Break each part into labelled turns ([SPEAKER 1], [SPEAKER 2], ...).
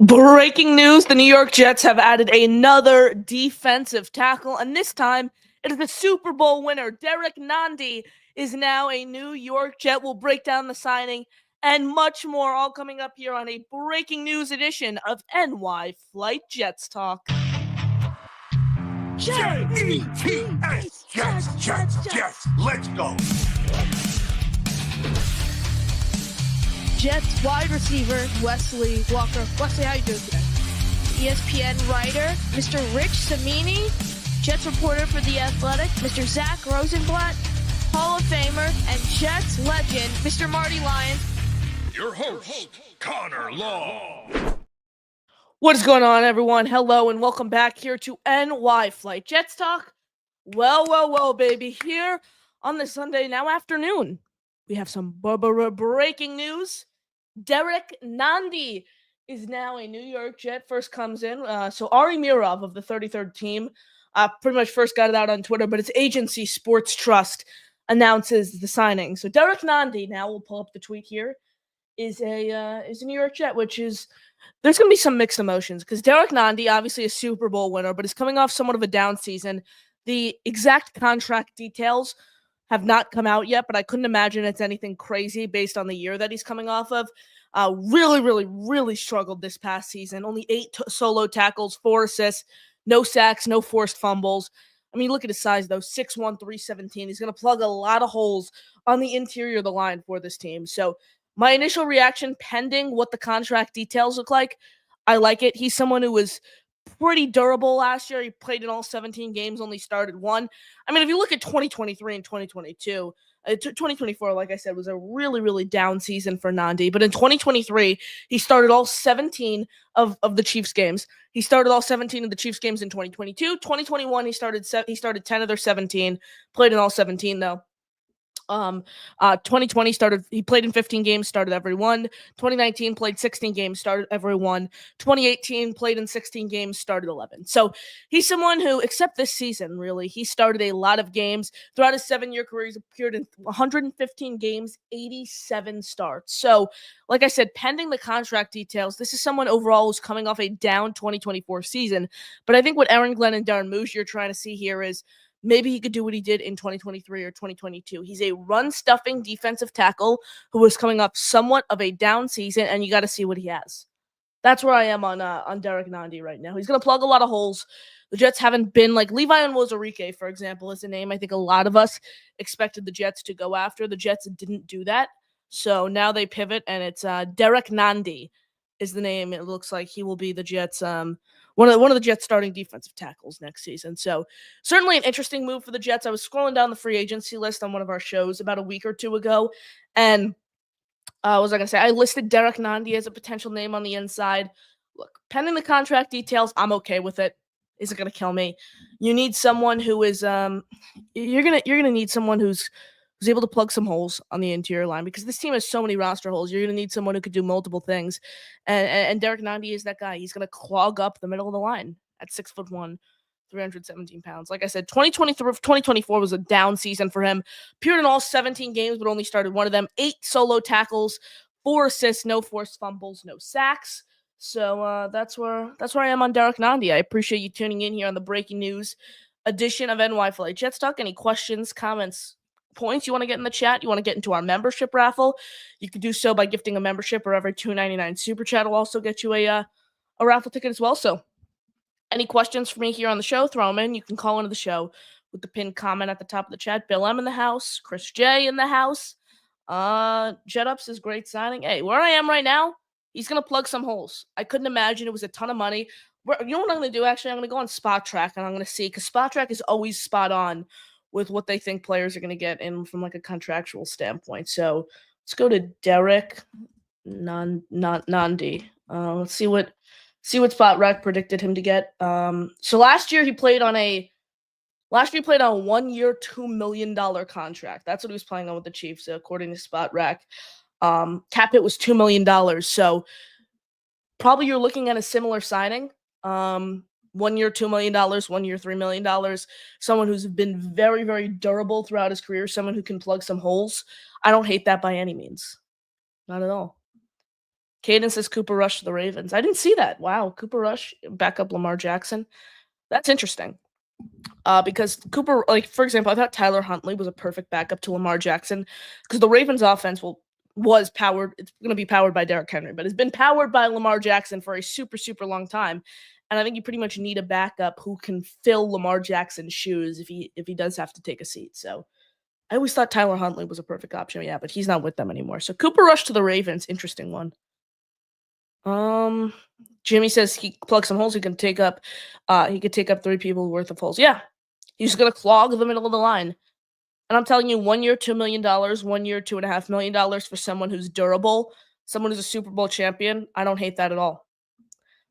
[SPEAKER 1] Breaking news, the New York Jets have added another defensive tackle, and this time it is the Super Bowl winner. Derrick Nnadi is now a New York Jet. We'll break down the signing and much more, all coming up here on a breaking news edition of NY Flight Jets Talk.
[SPEAKER 2] Jets, Jets, let's go.
[SPEAKER 1] Jets wide receiver Wesley Walker. Wesley, how you doing today? ESPN writer Mr. Rich Cimini, Jets reporter for The Athletic, Mr. Zach Rosenblatt, Hall of Famer and Jets legend Mr. Marty Lyons.
[SPEAKER 2] Your host, Connor Law.
[SPEAKER 1] What is going on, everyone? Hello and welcome back here to NY Flight Jets Talk. Well, baby, here on the Sunday now afternoon, we have some breaking news. Derrick Nnadi is now a New York Jet. First comes in. So Ari Mirov of the 33rd team pretty much first got it out on Twitter, but its agency Sports Trust announces the signing. So Derrick Nnadi, now we'll pull up the tweet here, is a New York Jet, which is there's going to be some mixed emotions because Derrick Nnadi, obviously a Super Bowl winner, but is coming off somewhat of a down season. The exact contract details have not come out yet, but I couldn't imagine it's anything crazy based on the year that he's coming off of. Really struggled this past season. Only 8 solo tackles, 4 assists, no sacks, no forced fumbles. I mean, look at his size, though, 6'1", 317. He's going to plug a lot of holes on the interior of the line for this team. So my initial reaction, pending what the contract details look like, I like it. He's someone who was pretty durable last year. He played in all 17 games, only started 1. I mean, if you look at 2023 and 2022, 2024, like I said, was a really down season for Nnadi. But in 2023, he started all 17 of the Chiefs games. He started all 17 of the Chiefs games in 2022. 2021, he started 10 of their 17, played in all 17, though. 2020 he played in 15 games, started every one. 2019 played 16 games, started every one. 2018 played in 16 games, started 11. So he's someone who, except this season, really, he started a lot of games throughout his 7-year career. He's appeared in 115 games, 87 starts. So, like I said, pending the contract details, this is someone overall who's coming off a down 2024 season. But I think what Aaron Glenn and Darren Moose are trying to see here is maybe he could do what he did in 2023 or 2022. He's a run-stuffing defensive tackle who is coming up somewhat of a down season, and you got to see what he has. That's where I am on Derrick Nnadi right now. He's going to plug a lot of holes. The Jets haven't been like Levi Onwuzurike, for example, is a name I think a lot of us expected the Jets to go after. The Jets didn't do that, so now they pivot, and it's Derrick Nnadi is the name. It looks like he will be the Jets' one of the Jets starting defensive tackles next season. So certainly an interesting move for the Jets. I was scrolling down the free agency list on one of our shows about a week or two ago, and what was I going to say? I listed Derrick Nnadi as a potential name on the inside. Look, pending the contract details, I'm okay with it. Is it going to kill me? You need someone who is you're gonna need someone who's able to plug some holes on the interior line because this team has so many roster holes. You're going to need someone who could do multiple things. And Derrick Nnadi is that guy. He's going to clog up the middle of the line at 6'1", 317 pounds. Like I said, 2024 was a down season for him. Appeared in all 17 games, but only started 1 of them. 8 solo tackles, 4 assists, no forced fumbles, no sacks. So that's where I am on Derrick Nnadi. I appreciate you tuning in here on the breaking news edition of NY Flight Jets Talk. Any questions, comments, points you want to get in the chat, you want to get into our membership raffle, you could do so by gifting a membership, or every $2.99 super chat will also get you a raffle ticket as well. So any questions for me here on the show, throw them in. You can call into the show with the pinned comment at the top of the chat. Bill M in the house, Chris J in the house. Jet Ups is great signing. Hey, where I am right now, he's going to plug some holes. I couldn't imagine it was a ton of money. You know what I'm going to do? Actually, I'm going to go on Spot Track and I'm going to see, because Spot Track is always spot on with what they think players are going to get in from like a contractual standpoint. So let's go to Derrick Nnadi. Let's see what Spot Track predicted him to get. So last year he played on a 1-year, $2 million contract. That's what he was playing on with the Chiefs, according to Spot Rack. Cap hit was $2 million. So probably you're looking at a similar signing. 1 year, $2 million, 1 year, $3 million. Someone who's been very durable throughout his career. Someone who can plug some holes. I don't hate that by any means. Not at all. Caden says Cooper Rush to the Ravens. I didn't see that. Wow, Cooper Rush, backup Lamar Jackson. That's interesting. Because Cooper, like, for example, I thought Tyler Huntley was a perfect backup to Lamar Jackson because the Ravens offense was powered. It's going to be powered by Derrick Henry, but it's been powered by Lamar Jackson for a super, super long time. And I think you pretty much need a backup who can fill Lamar Jackson's shoes if he does have to take a seat. So I always thought Tyler Huntley was a perfect option. Yeah, but he's not with them anymore. So Cooper Rush to the Ravens, interesting one. Jimmy says he plugs some holes. He could take up 3 people worth of holes. Yeah, he's gonna clog the middle of the line. And I'm telling you, 1 year, $2 million, 1 year, $2.5 million for someone who's durable, someone who's a Super Bowl champion. I don't hate that at all.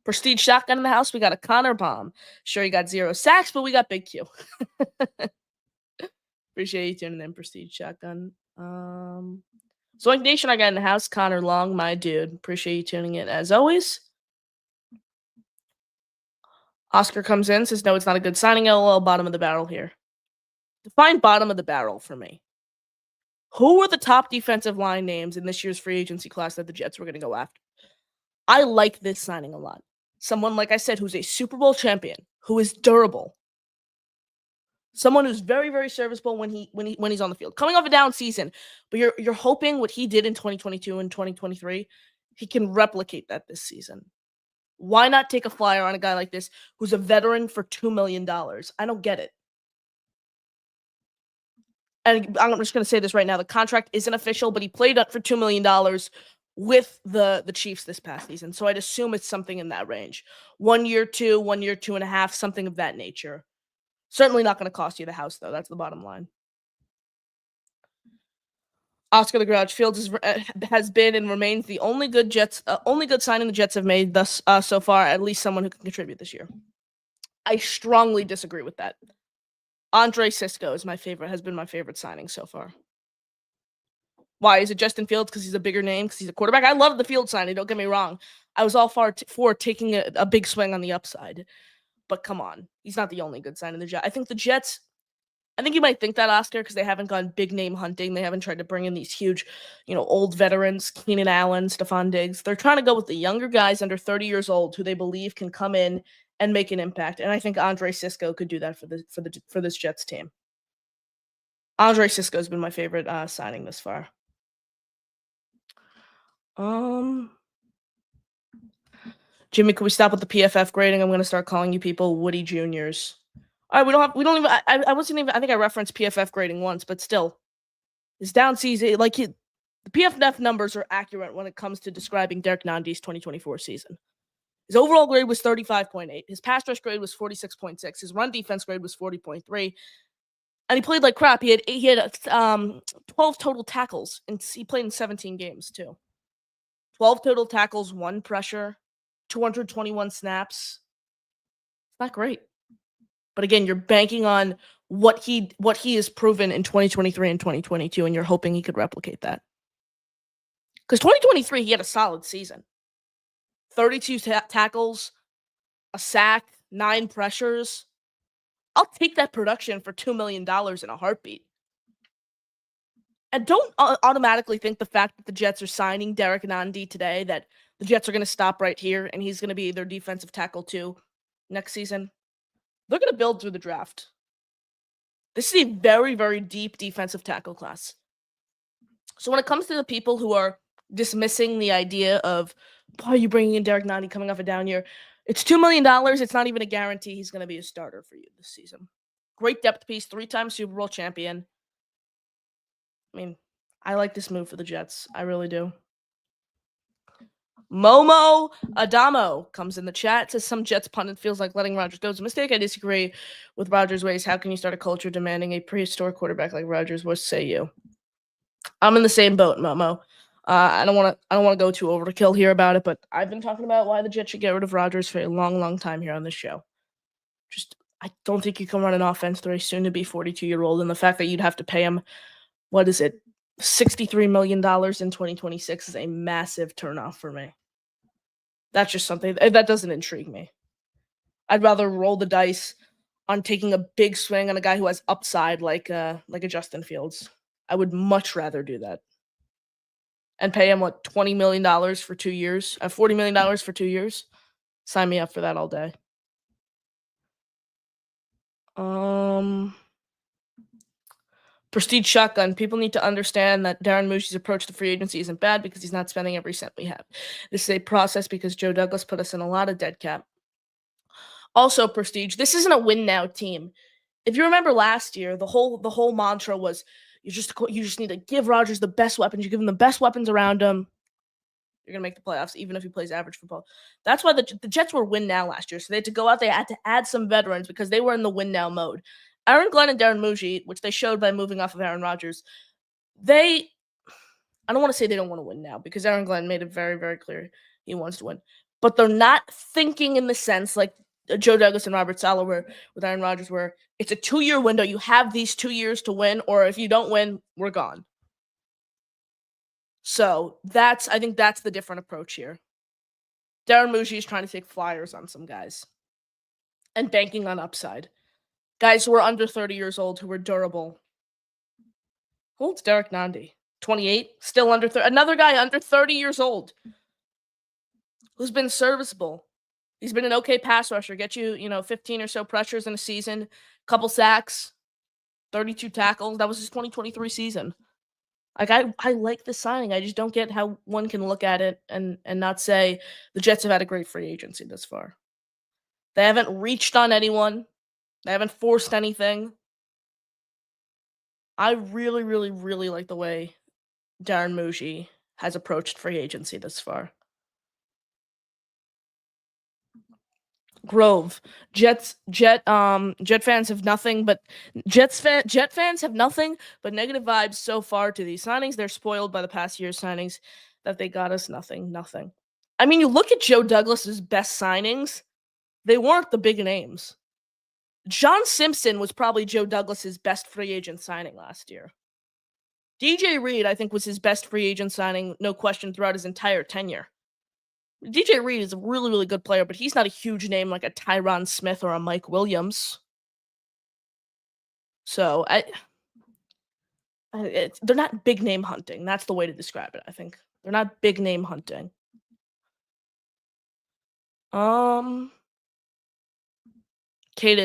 [SPEAKER 1] Prestige shotgun in the house. We got a Connor bomb. Sure, you got 0 sacks, but we got Big Q. Appreciate you tuning in, Prestige shotgun. Zoink Nation, I got in the house. Connor Long, my dude. Appreciate you tuning in as always. Oscar comes in, says, no, it's not a good signing. LOL, bottom of the barrel here. Define bottom of the barrel for me. Who are the top defensive line names in this year's free agency class that the Jets were going to go after? I like this signing a lot. Someone, like I said, who's a Super Bowl champion, who is durable. Someone who's very, very serviceable when he's on the field. Coming off a down season, but you're hoping what he did in 2022 and 2023, he can replicate that this season. Why not take a flyer on a guy like this who's a veteran for $2 million? I don't get it. And I'm just going to say this right now. The contract isn't official, but he played up for $2 million with the Chiefs this past season. So I'd assume it's something in that range. 1 year, 2, 1 year, 2.5, something of that nature. Certainly not going to cost you the house, though. That's the bottom line. Oscar the Grouch Fields has been and remains the only good signing the Jets have made thus so far. At least someone who can contribute this year. I strongly disagree with that. Andre Cisco is has been my favorite signing so far. Why? Is it Justin Fields because he's a bigger name, because he's a quarterback? I love the Fields signing, don't get me wrong. I was all for taking a big swing on the upside. But come on, he's not the only good sign in the Jets. I think the Jets, I think you might think that, Oscar, because they haven't gone big name hunting. They haven't tried to bring in these huge, old veterans, Keenan Allen, Stephon Diggs. They're trying to go with the younger guys under 30 years old who they believe can come in and make an impact. And I think Andre Cisco could do that for this Jets team. Andre Cisco has been my favorite signing this far. Jimmy, can we stop with the PFF grading? I'm going to start calling you people Woody Juniors. All right, we don't even. I think I referenced PFF grading once, but still, it's down season. The PFF numbers are accurate when it comes to describing Derrick Nnadi's 2024 season. His overall grade was 35.8. His pass rush grade was 46.6. His run defense grade was 40.3. And he played like crap. He had 12 total tackles, and he played in 17 games too. 12 total tackles, 1 pressure, 221 snaps. Not great. But again, you're banking on what he has proven in 2023 and 2022, and you're hoping he could replicate that. Because 2023, he had a solid season. 32 tackles, a sack, 9 pressures. I'll take that production for $2 million in a heartbeat. And don't automatically think the fact that the Jets are signing Derrick Nnadi today that the Jets are going to stop right here and he's going to be their defensive tackle too next season. They're going to build through the draft. This is a very, very deep defensive tackle class. So when it comes to the people who are dismissing the idea of, why are you bringing in Derrick Nnadi coming off a down year? It's $2 million. It's not even a guarantee he's going to be a starter for you this season. Great depth piece, 3-time Super Bowl champion. I mean, I like this move for the Jets. I really do. Momo Adamo comes in the chat. Says some Jets pundit feels like letting Rodgers go is a mistake. I disagree with Rodgers' ways. How can you start a culture demanding a prehistoric quarterback like Rodgers? What say you? I'm in the same boat, Momo. I don't want to go too overkill here about it, but I've been talking about why the Jets should get rid of Rodgers for a long, long time here on this show. I don't think you can run an offense through a soon-to-be 42-year-old, and the fact that you'd have to pay him, what is it, $63 million in 2026 is a massive turnoff for me. That's just something that doesn't intrigue me. I'd rather roll the dice on taking a big swing on a guy who has upside like a Justin Fields. I would much rather do that. and pay him what, $20 million for 2 years, $40 million for 2 years. Sign me up for that all day. Prestige shotgun. People need to understand that Darren Moosey's approach to free agency isn't bad because he's not spending every cent we have. This is a process because Joe Douglas put us in a lot of dead cap. Also, Prestige, this isn't a win now team. If you remember last year, the whole mantra was you just need to give Rodgers the best weapons. You give him the best weapons around him. You're gonna make the playoffs, even if he plays average football. That's why the Jets were win now last year. So they had to go out. They had to add some veterans because they were in the win now mode. Aaron Glenn and Darren Moosey, which they showed by moving off of Aaron Rodgers, I don't want to say they don't want to win now because Aaron Glenn made it very, very clear he wants to win. But they're not thinking in the sense like Joe Douglas and Robert Saleh were with Aaron Rodgers, where it's a 2-year window. You have these 2 years to win, or if you don't win, we're gone. So I think that's the different approach here. Darren Moosey is trying to take flyers on some guys and banking on upside. Guys who are under 30 years old, who are durable. How old's Derrick Nnadi? 28? Still under 30. Another guy under 30 years old who's been serviceable. He's been an okay pass rusher. Get you, 15 or so pressures in a season, couple sacks, 32 tackles. That was his 2023 season. Like, I like the signing. I just don't get how one can look at it and not say the Jets have had a great free agency this far. They haven't reached on anyone. They haven't forced anything. I really, really, really like the way Darren Moosey has approached free agency this far. Grove. Jet fans have nothing but Jet fans have nothing but negative vibes so far to these signings. They're spoiled by the past year's signings that they got us nothing. I mean, you look at Joe Douglas's best signings, they weren't the big names. John Simpson was probably Joe Douglas's best free agent signing last year. DJ Reed, I think, was his best free agent signing, no question, throughout his entire tenure. DJ Reed is a really, really good player, but he's not a huge name like a Tyron Smith or a Mike Williams. So they're not big name hunting. That's the way to describe it, I think. They're not big name hunting. Caden,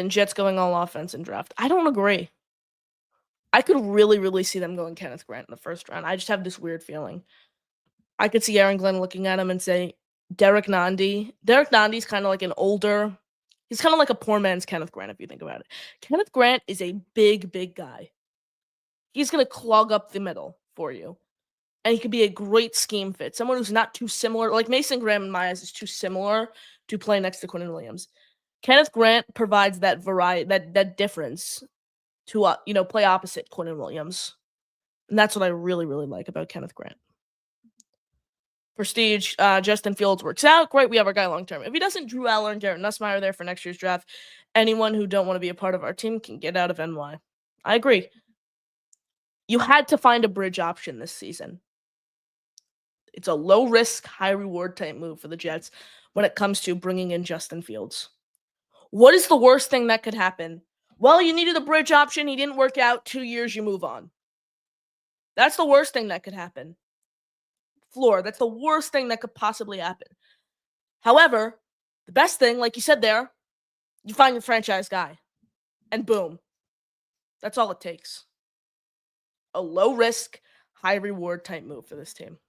[SPEAKER 1] Jets going all offense in draft. I don't agree. I could really, really see them going Kenneth Grant in the first round. I just have this weird feeling. I could see Aaron Glenn looking at him and say, Derrick Nnadi. Derrick Nnadi's kind of like an older, he's kind of like a poor man's Kenneth Grant, if you think about it. Kenneth Grant is a big, big guy. He's going to clog up the middle for you. And he could be a great scheme fit. Someone who's not too similar. Like Mason Graham in my eyes is too similar to play next to Quinnen Williams. Kenneth Grant provides that variety, that difference to play opposite Quinnen Williams. And that's what I really, really like about Kenneth Grant. Prestige, Justin Fields works out. Great, we have our guy long term. If he doesn't, Drew Aller and Garrett Nussmeier there for next year's draft. Anyone who don't want to be a part of our team can get out of NY. I agree. You had to find a bridge option this season. It's a low risk, high reward type move for the Jets when it comes to bringing in Justin Fields. What is the worst thing that could happen? Well, you needed a bridge option. He didn't work out. 2 years, you move on. That's the worst thing that could happen. That's the worst thing that could possibly happen. However, the best thing, like you said there, you find your franchise guy. And boom. That's all it takes. A low risk, high reward type move for this team.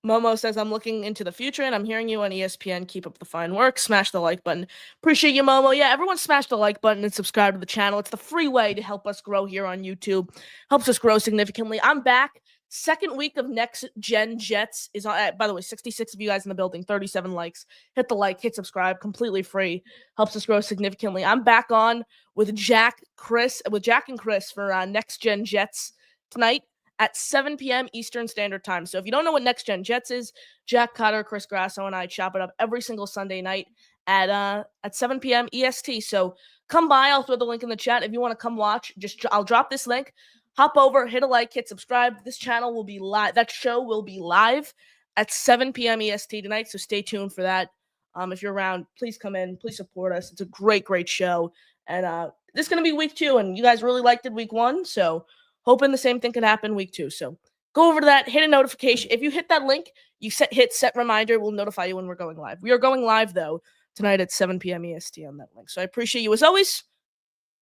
[SPEAKER 1] Momo says, I'm looking into the future and I'm hearing you on ESPN. Keep up the fine work. Smash the like button. Appreciate you, Momo. Yeah, everyone smash the like button and subscribe to the channel. It's the free way to help us grow here on YouTube. Helps us grow significantly. I'm back. Second week of Next Gen Jets is on. By the way, 66 of you guys in the building, 37 likes. Hit the like, hit subscribe, completely free. Helps us grow significantly. I'm back on with Jack and Chris for Next Gen Jets tonight at 7 p.m. Eastern Standard Time. So if you don't know what Next Gen Jets is, Jack Cotter, Chris Grasso, and I chop it up every single Sunday night at 7 p.m. EST. So come by. I'll throw the link in the chat. If you want to come watch, I'll drop this link. Hop over, hit a like, hit subscribe. This channel will be live. That show will be live at 7 p.m. EST tonight. So stay tuned for that. If you're around, please come in. Please support us. It's a great, great show. And this is going to be week 2. And you guys really liked it week 1. So hoping the same thing can happen week 2. So Go over to that, hit a notification. If you hit that link, you hit set reminder. We'll notify you when we're going live. We are going live, though, tonight at 7 p.m. EST on that link. So I appreciate you as always.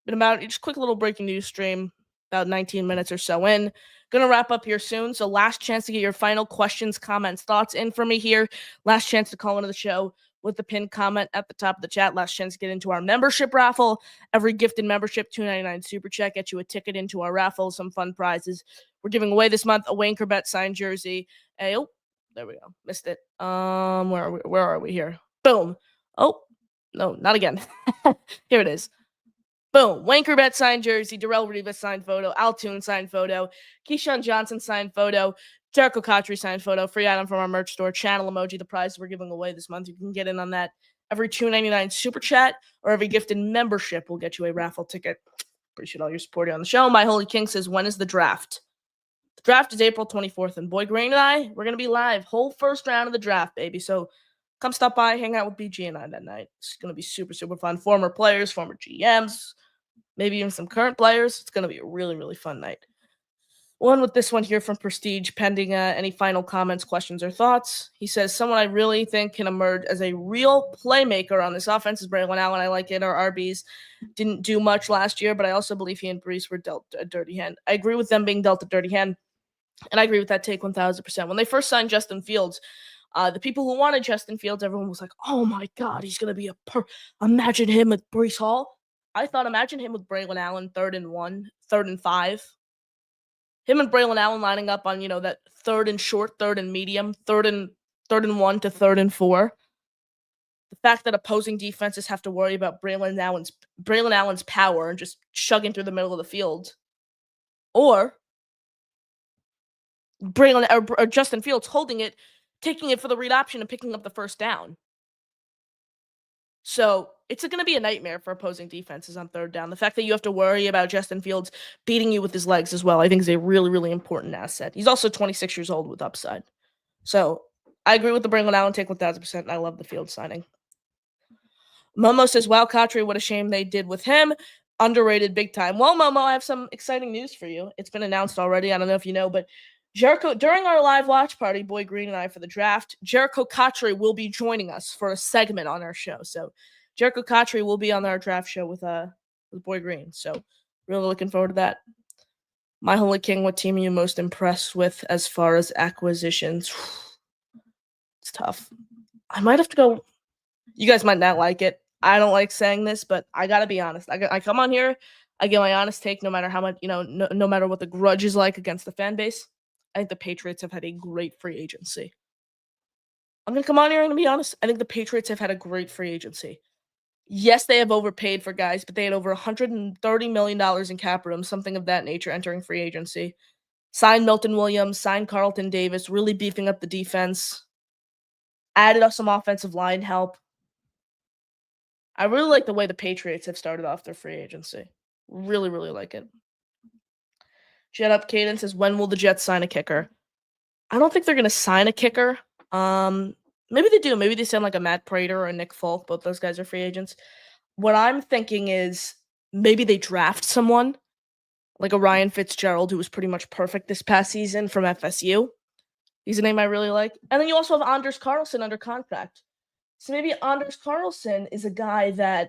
[SPEAKER 1] Been about just quick little breaking news stream, about 19 minutes or so in. Gonna wrap up here soon. So last chance to get your final questions, comments, thoughts in for me here. Last chance to call into the show with the pinned comment at the top of the chat. Last chance to get into our membership raffle. Every gifted membership, $2.99 super chat, get you a ticket into our raffle, some fun prizes. We're giving away this month a Wayne Corbett signed jersey. Hey, oh, there we go. Missed it. Where are we here? Boom. Oh, no, not again. Here it is. Boom. Wayne Corbett signed jersey, Darrell Rivas signed photo, Altoon signed photo, Keyshawn Johnson signed photo, Derrick signed photo, free item from our merch store, channel emoji, the prize we're giving away this month. You can get in on that. Every $2.99 super chat or every gifted membership will get you a raffle ticket. Appreciate all your support here on the show. My Holy King says, when is the draft? The draft is April 24th, and Boy Green and I, we're going to be live. Whole first round of the draft, baby. So come stop by, hang out with BG and I that night. It's going to be super, super fun. Former players, former GMs, maybe even some current players. It's going to be a really, really fun night. One with this one here from Prestige, pending any final comments, questions, or thoughts. He says, someone I really think can emerge as a real playmaker on this offense is Braylon Allen. I like it. Our RBs didn't do much last year, but I also believe he and Brees were dealt a dirty hand. I agree with them being dealt a dirty hand, and I agree with that take 1,000%. When they first signed Justin Fields, the people who wanted Justin Fields, everyone was like, oh my God, he's going to be imagine him with Brees Hall. I thought, imagine him with Braylon Allen, 3rd and 1, 3rd and 5. Him and Braylon Allen lining up on, that 3rd and short, 3rd and medium, 3rd and 1 to 3rd and 4. The fact that opposing defenses have to worry about Braylon Allen's power and just chugging through the middle of the field, or or Justin Fields holding it, taking it for the read option and picking up the first down. So it's going to be a nightmare for opposing defenses on 3rd down. The fact that you have to worry about Justin Fields beating you with his legs as well, I think is a really, really important asset. He's also 26 years old with upside. So I agree with the Braylon Allen take 1,000%, and I love the Fields signing. Momo says, wow, Kotri, what a shame they did with him. Underrated big time. Well, Momo, I have some exciting news for you. It's been announced already. I don't know if you know, but Jericho, during our live watch party, Boy Green and I, for the draft, Jericho Kotri will be joining us for a segment on our show. So Jericho Kotri will be on our draft show with Boy Green. So really looking forward to that. My Holy King, what team are you most impressed with as far as acquisitions? It's tough. I might have to go. You guys might not like it. I don't like saying this, but I got to be honest. I come on here, I get my honest take no matter how much, no matter what the grudge is like against the fan base. I think the Patriots have had a great free agency. I'm going to come on here and be honest. I think the Patriots have had a great free agency. Yes, they have overpaid for guys, but they had over $130 million in cap room, something of that nature, entering free agency. Signed Milton Williams, signed Carlton Davis, really beefing up the defense. Added up some offensive line help. I really like the way the Patriots have started off their free agency. Really, really like it. Jet Up Caden says, when will the Jets sign a kicker? I don't think they're going to sign a kicker. Maybe they do. Maybe they send like a Matt Prater or a Nick Folk. Both those guys are free agents. What I'm thinking is maybe they draft someone like a Ryan Fitzgerald, who was pretty much perfect this past season from FSU. He's a name I really like. And then you also have Anders Carlson under contract. So maybe Anders Carlson is a guy that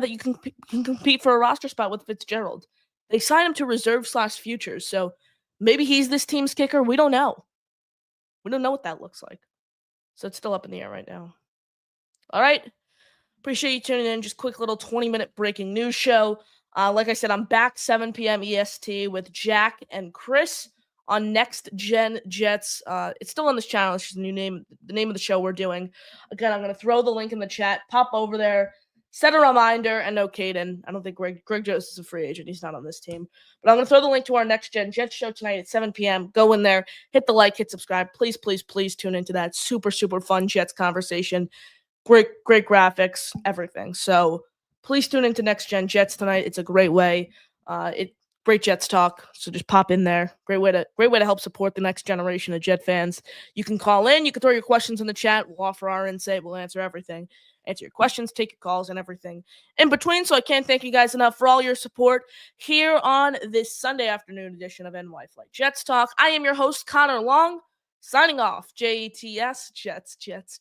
[SPEAKER 1] you can compete for a roster spot with Fitzgerald. They signed him to reserve/futures, so maybe he's this team's kicker. We don't know. We don't know what that looks like. So it's still up in the air right now. All right. Appreciate you tuning in. Just quick little 20-minute breaking news show. Like I said, I'm back 7 p.m. EST with Jack and Chris on Next Gen Jets. It's still on this channel. It's just the name of the show we're doing. Again, I'm going to throw the link in the chat. Pop over there. Set a reminder, and no Caden. I don't think Greg Jones is a free agent. He's not on this team. But I'm going to throw the link to our Next Gen Jets show tonight at 7 p.m. Go in there, hit the like, hit subscribe. Please, please, please tune into that super, super fun Jets conversation. Great graphics, everything. So please tune into Next Gen Jets tonight. It's a great way. Great Jets talk. So just pop in there. Great way to help support the next generation of Jet fans. You can call in. You can throw your questions in the chat. We'll offer our insight. We'll answer everything. answer your questions, take your calls, and everything in between. So I can't thank you guys enough for all your support here on this Sunday afternoon edition of NY Flight Jets Talk. I am your host, Connor Long, signing off. Jets, Jets, Jets.